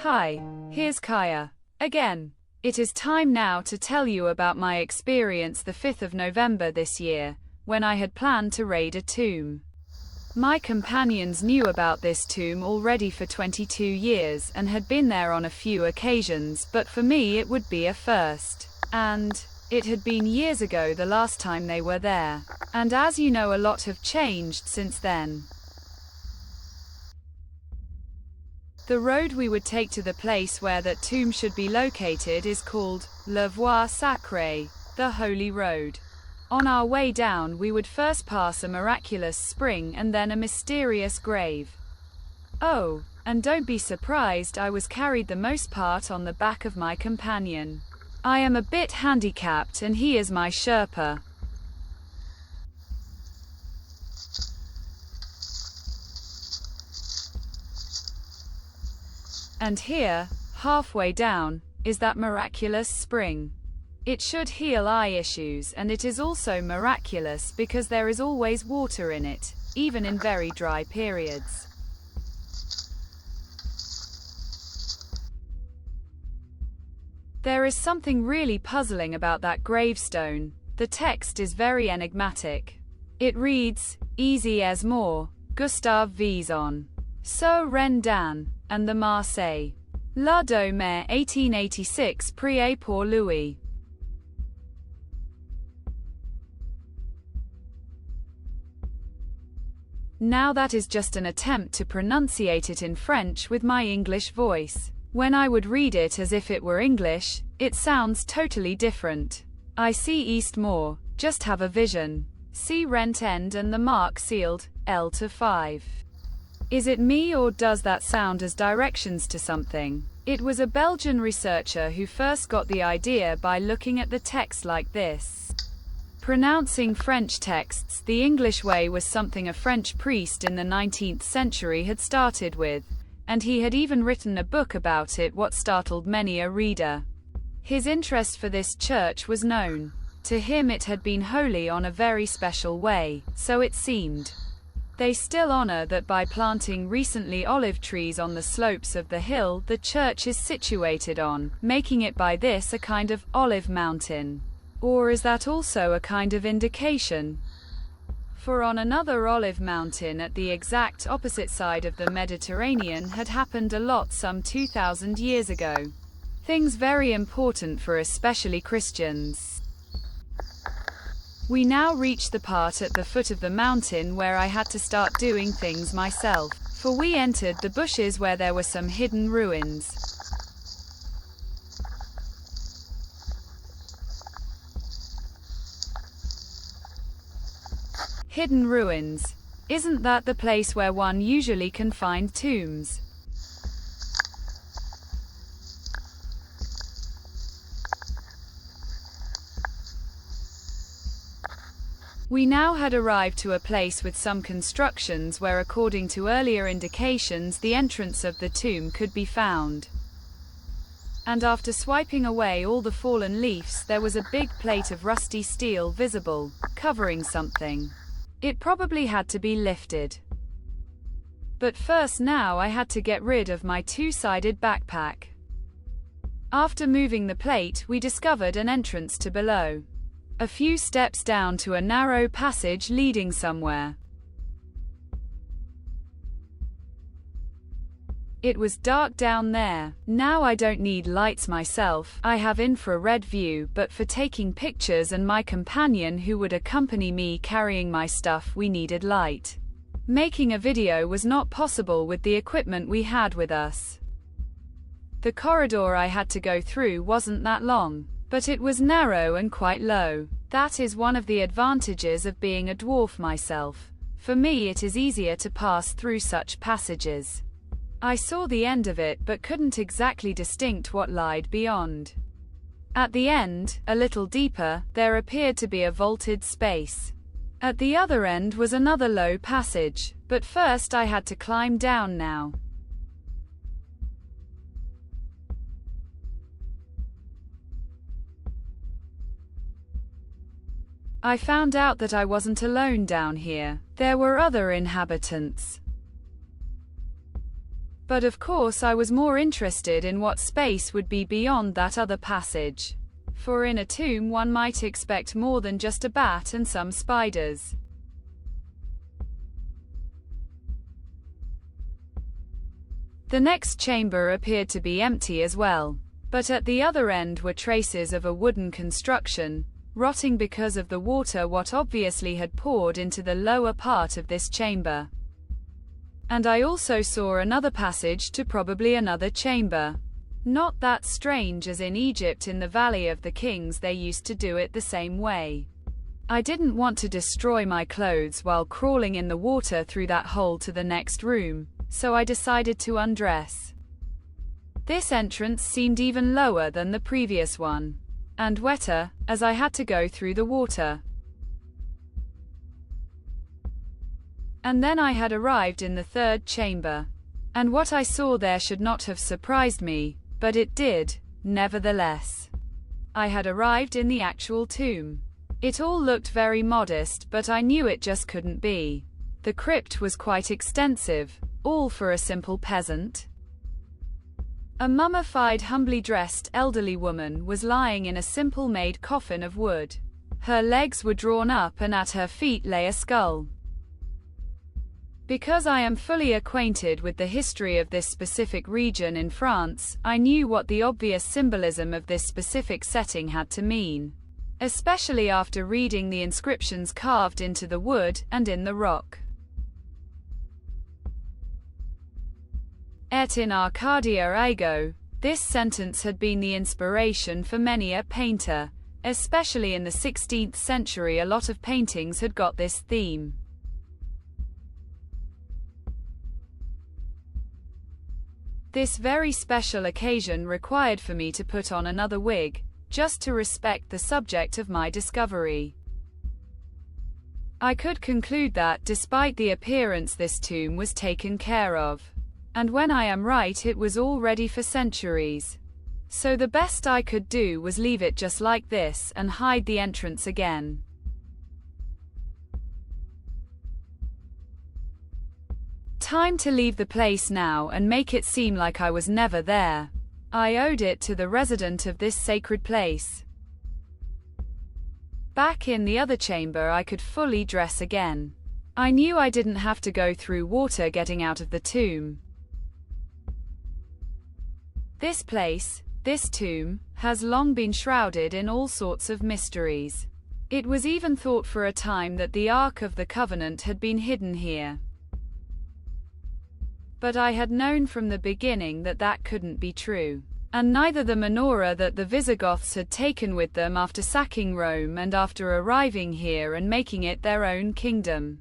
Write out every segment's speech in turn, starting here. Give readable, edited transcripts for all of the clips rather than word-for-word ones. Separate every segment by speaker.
Speaker 1: Hi, here's Kaya. Again. It is time now to tell you about my experience the 5th of November this year, when I had planned to raid a tomb. My companions knew about this tomb already for 22 years and had been there on a few occasions, but for me it would be a first. And it had been years ago the last time they were there. And as you know, a lot have changed since then. The road we would take to the place where that tomb should be located is called La Voie Sacrée, the Holy Road. On our way down we would first pass a miraculous spring and then a mysterious grave. Oh, and don't be surprised I was carried the most part on the back of my companion. I am a bit handicapped and he is my Sherpa. And here, halfway down, is that miraculous spring. It should heal eye issues, and it is also miraculous because there is always water in it, even in very dry periods. There is something really puzzling about that gravestone. The text is very enigmatic. It reads, Easy as more, Gustave Vison. So Rennes and the Marseille. La Domère 1886 Priez pour Louis. Now that is just an attempt to pronunciate it in French with my English voice. When I would read it as if it were English, it sounds totally different. I see East Moor, just have a vision. See Rent End and the mark sealed, L to 5. Is it me or does that sound as directions to something? It was a Belgian researcher who first got the idea by looking at the text like this. Pronouncing French texts the English way was something a French priest in the 19th century had started with, and he had even written a book about it, what startled many a reader. His interest for this church was known. To him it had been holy on a very special way, so it seemed. They still honor that by planting recently olive trees on the slopes of the hill the church is situated on, making it by this a kind of olive mountain. Or is that also a kind of indication? For on another olive mountain at the exact opposite side of the Mediterranean had happened a lot some 2,000 years ago. Things very important for especially Christians. We now reach the part at the foot of the mountain where I had to start doing things myself, for we entered the bushes where there were some hidden ruins. Hidden ruins. Isn't that the place where one usually can find tombs? We now had arrived to a place with some constructions where, according to earlier indications, the entrance of the tomb could be found. And after swiping away all the fallen leaves, there was a big plate of rusty steel visible, covering something. It probably had to be lifted. But first now I had to get rid of my two-sided backpack. After moving the plate, we discovered an entrance to below. A few steps down to a narrow passage leading somewhere. It was dark down there. Now I don't need lights myself, I have infrared view, but for taking pictures and my companion who would accompany me carrying my stuff we needed light. Making a video was not possible with the equipment we had with us. The corridor I had to go through wasn't that long, but it was narrow and quite low. That is one of the advantages of being a dwarf myself. For me it is easier to pass through such passages. I saw the end of it but couldn't exactly distinct what lied beyond. At the end, a little deeper, there appeared to be a vaulted space. At the other end was another low passage, but first I had to climb down now. I found out that I wasn't alone down here. There were other inhabitants. But of course I was more interested in what space would be beyond that other passage. For in a tomb one might expect more than just a bat and some spiders. The next chamber appeared to be empty as well. But at the other end were traces of a wooden construction, rotting because of the water what obviously had poured into the lower part of this chamber. And I also saw another passage to probably another chamber. Not that strange, as in Egypt in the Valley of the Kings they used to do it the same way. I didn't want to destroy my clothes while crawling in the water through that hole to the next room, so I decided to undress. This entrance seemed even lower than the previous one, and wetter, as I had to go through the water. And then I had arrived in the third chamber. And what I saw there should not have surprised me, but it did, nevertheless. I had arrived in the actual tomb. It all looked very modest, but I knew it just couldn't be. The crypt was quite extensive, all for a simple peasant. A mummified, humbly dressed elderly woman was lying in a simple made coffin of wood. Her legs were drawn up and at her feet lay a skull. Because I am fully acquainted with the history of this specific region in France, I knew what the obvious symbolism of this specific setting had to mean, especially after reading the inscriptions carved into the wood and in the rock. Et in Arcadia ego. This sentence had been the inspiration for many a painter, especially in the 16th century. A lot of paintings had got this theme. This very special occasion required for me to put on another wig, just to respect the subject of my discovery. I could conclude that, despite the appearance, this tomb was taken care of. And when I am right, it was all ready for centuries. So the best I could do was leave it just like this and hide the entrance again. Time to leave the place now and make it seem like I was never there. I owed it to the resident of this sacred place. Back in the other chamber I could fully dress again. I knew I didn't have to go through water getting out of the tomb. This place, this tomb, has long been shrouded in all sorts of mysteries. It was even thought for a time that the Ark of the Covenant had been hidden here. But I had known from the beginning that that couldn't be true. And neither the menorah that the Visigoths had taken with them after sacking Rome and after arriving here and making it their own kingdom.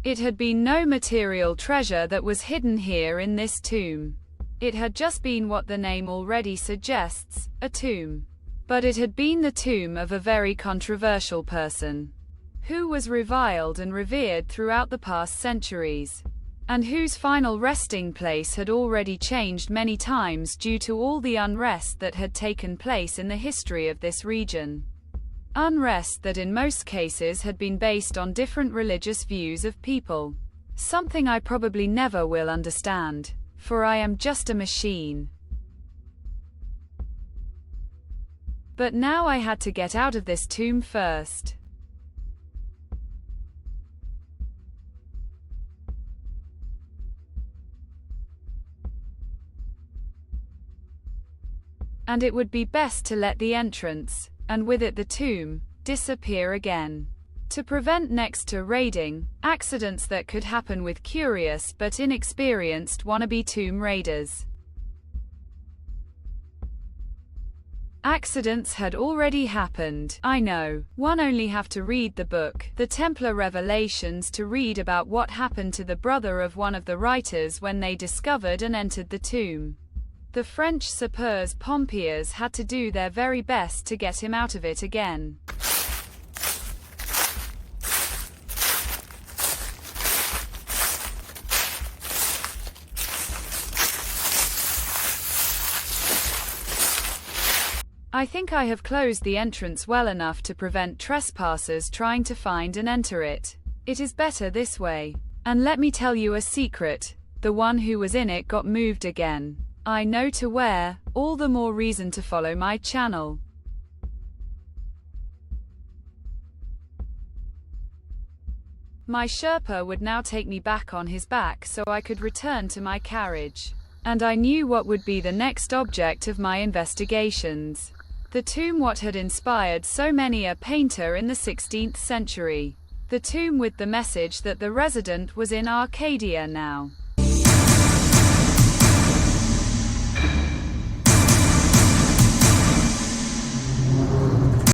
Speaker 1: It had been no material treasure that was hidden here in this tomb. It had just been what the name already suggests, a tomb. But it had been the tomb of a very controversial person, who was reviled and revered throughout the past centuries, and whose final resting place had already changed many times due to all the unrest that had taken place in the history of this region. Unrest that in most cases had been based on different religious views of people. Something I probably never will understand, for I am just a machine. But now I had to get out of this tomb first. And it would be best to let the entrance, and with it the tomb, disappear again. To prevent next to raiding, accidents that could happen with curious but inexperienced wannabe tomb raiders. Accidents had already happened, I know. One only have to read the book, The Templar Revelations, to read about what happened to the brother of one of the writers when they discovered and entered the tomb. The French sapeurs pompiers had to do their very best to get him out of it again. I think I have closed the entrance well enough to prevent trespassers trying to find and enter it. It is better this way. And let me tell you a secret, the one who was in it got moved again. I know to where, all the more reason to follow my channel. My Sherpa would now take me back on his back so I could return to my carriage. And I knew what would be the next object of my investigations. The tomb what had inspired so many a painter in the 16th century. The tomb with the message that the resident was in Arcadia now.